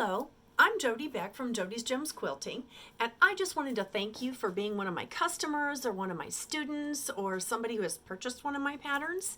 Hello, I'm Jody back from Jody's Gems Quilting, and I just wanted to thank you for being one of my customers or one of my students or somebody who has purchased one of my patterns.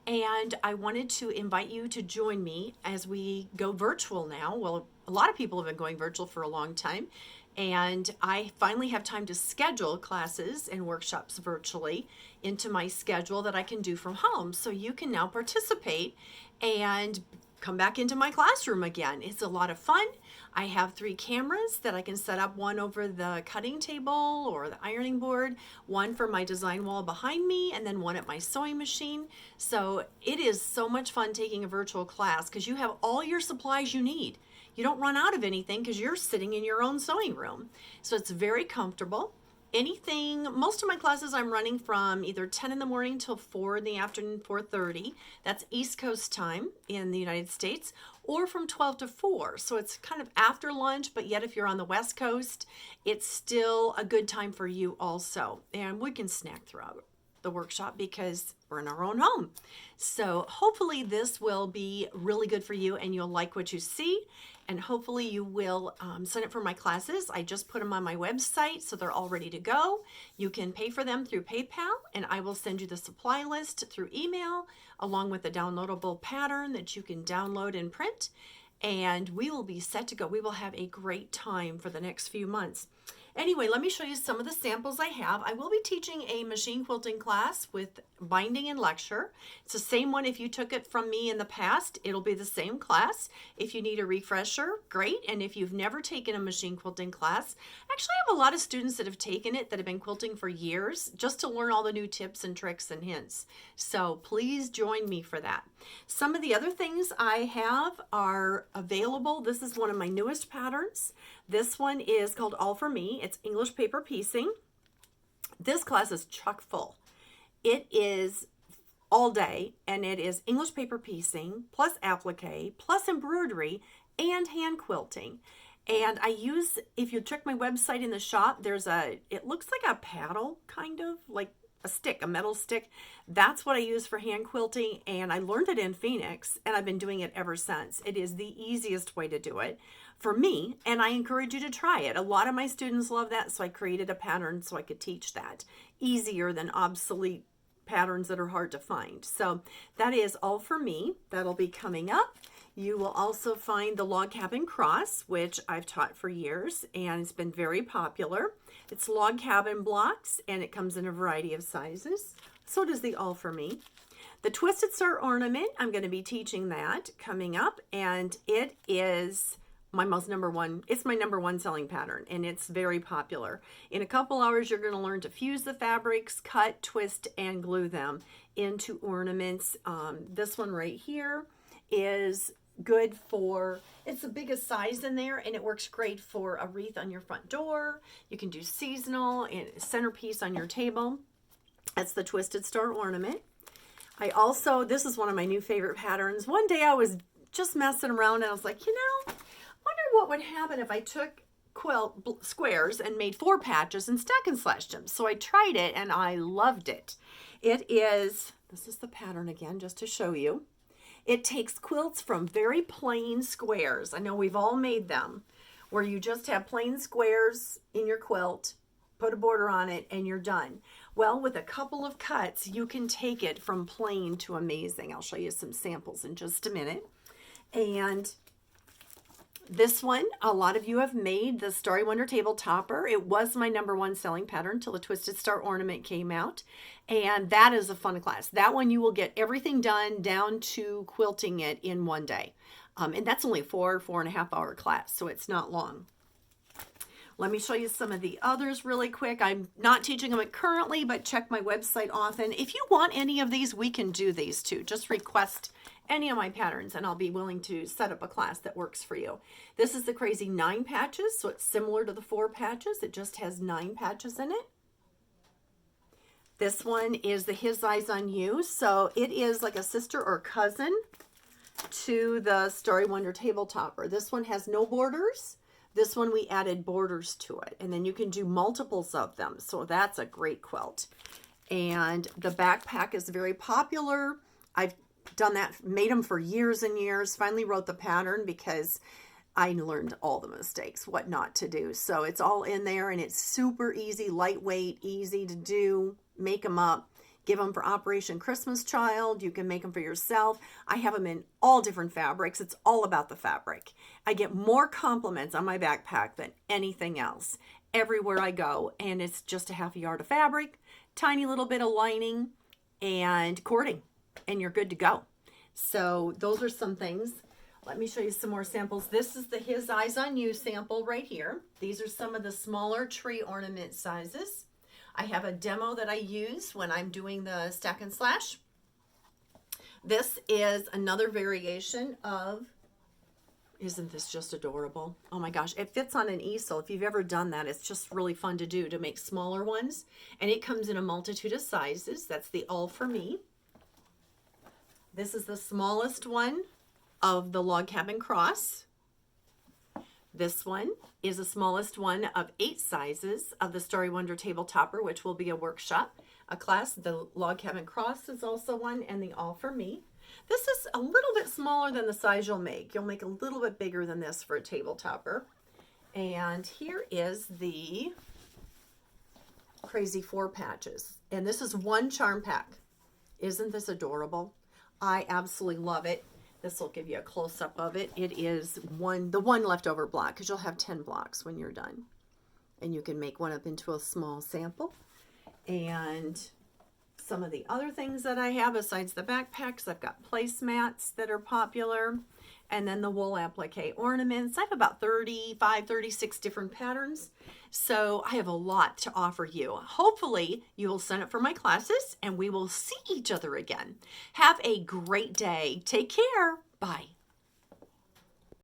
And I wanted to invite you to join me as we go virtual now. Well, a lot of people have been going virtual for a long time, and I finally have time to schedule classes and workshops virtually into my schedule that I can do from home. So you can now participate and come back into my classroom again. It's a lot of fun. I have 3 cameras that I can set up, one over the cutting table or the ironing board, one for my design wall behind me, and then one at my sewing machine. So it is so much fun taking a virtual class because you have all your supplies you need. You don't run out of anything because you're sitting in your own sewing room. So it's very comfortable. Most of my classes I'm running from either 10 in the morning till 4 in the afternoon, 4:30. That's East Coast time in the United States, or from 12 to 4. So it's kind of after lunch, but yet if you're on the West Coast, it's still a good time for you also. And we can snack throughout the workshop because we're in our own home. So hopefully this will be really good for you and you'll like what you see. And hopefully you will sign up for my classes. I just put them on my website, so they're all ready to go. You can pay for them through PayPal, and I will send you the supply list through email, along with a downloadable pattern that you can download and print. And we will be set to go. We will have a great time for the next few months. Anyway, let me show you some of the samples I have. I will be teaching a machine quilting class with binding and lecture. It's the same one if you took it from me in the past. It'll be the same class. If you need a refresher, great. And if you've never taken a machine quilting class, actually I have a lot of students that have taken it that have been quilting for years just to learn all the new tips and tricks and hints. So please join me for that. Some of the other things I have are available. This is one of my newest patterns. This one is called All For Me. It's English paper piecing. This class is chock full. It is all day, and it is English paper piecing, plus applique, plus embroidery, and hand quilting. And I use, if you check my website in the shop, it looks like a paddle, kind of, like a stick, a metal stick. That's what I use for hand quilting, and I learned it in Phoenix, and I've been doing it ever since. It is the easiest way to do it for me, and I encourage you to try it. A lot of my students love that, so I created a pattern so I could teach that. Easier than obsolete patterns that are hard to find. So that is All For Me. That'll be coming up. You will also find the log cabin cross, which I've taught for years, and it's been very popular. It's log cabin blocks, and it comes in a variety of sizes. So does the All For Me. The Twisted Star Ornament, I'm going to be teaching that coming up, and it is it's my number one selling pattern, and it's very popular. In a couple hours, you're going to learn to fuse the fabrics, cut, twist, and glue them into ornaments. This one right here is good for, it's the biggest size in there, and it works great for a wreath on your front door. You can do seasonal and centerpiece on your table. That's the Twisted Star Ornament. This is one of my new favorite patterns. One day I was just messing around, and I was like, wonder what would happen if I took quilt squares and made 4 patches and stack and slashed them. So I tried it, and I loved it. This is the pattern again, just to show you. It takes quilts from very plain squares. I know we've all made them, where you just have plain squares in your quilt, put a border on it, and you're done. Well, with a couple of cuts, you can take it from plain to amazing. I'll show you some samples in just a minute. And this one, a lot of you have made the Starry Wonder Table Topper. It was my number one selling pattern until the Twisted Star Ornament came out. And that is a fun class. That one you will get everything done down to quilting it in one day. And that's only a 4.5 hour class, so it's not long. Let me show you some of the others really quick. I'm not teaching them currently, but check my website often. If you want any of these, we can do these too. Just request any of my patterns, and I'll be willing to set up a class that works for you. This is the Crazy 9 patches, so it's similar to the 4 patches. It just has 9 patches in it. This one is the His Eyes on You, so it is like a sister or cousin to the Starry Wonder Table Topper. This one has no borders. This one we added borders to it, and then you can do multiples of them, so that's a great quilt. And the backpack is very popular. I've done that, made them for years and years, finally wrote the pattern because I learned all the mistakes, what not to do. So it's all in there, and it's super easy, lightweight, easy to do. Make them up. Give them for Operation Christmas Child. You can make them for yourself. I have them in all different fabrics. It's all about the fabric. I get more compliments on my backpack than anything else everywhere I go. And it's just a half a yard of fabric, tiny little bit of lining, and cording, and you're good to go. So those are some things. Let me show you some more samples. This is the His Eyes on You sample right here. These are some of the smaller tree ornament sizes. I have a demo that I use when I'm doing the stack and slash. This is another variation of, isn't this just adorable? Oh my gosh, it fits on an easel. If you've ever done that, it's just really fun to do, to make smaller ones. And it comes in a multitude of sizes. That's the All For Me. This is the smallest one of the Log Cabin Cross. This one is the smallest one of 8 sizes of the Story Wonder Table Topper, which will be a workshop, a class. The Log Cabin Cross is also one, and the All For Me. This is a little bit smaller than the size you'll make. You'll make a little bit bigger than this for a table topper. And here is the Crazy 4 Patches. And this is one charm pack. Isn't this adorable? I absolutely love it. This will give you a close-up of it. It is the one leftover block, because you'll have 10 blocks when you're done. And you can make one up into a small sample. And some of the other things that I have besides the backpacks, I've got placemats that are popular. And then the wool applique ornaments. I have about 35, 36 different patterns. So I have a lot to offer you. Hopefully you will sign up for my classes and we will see each other again. Have a great day. Take care. Bye.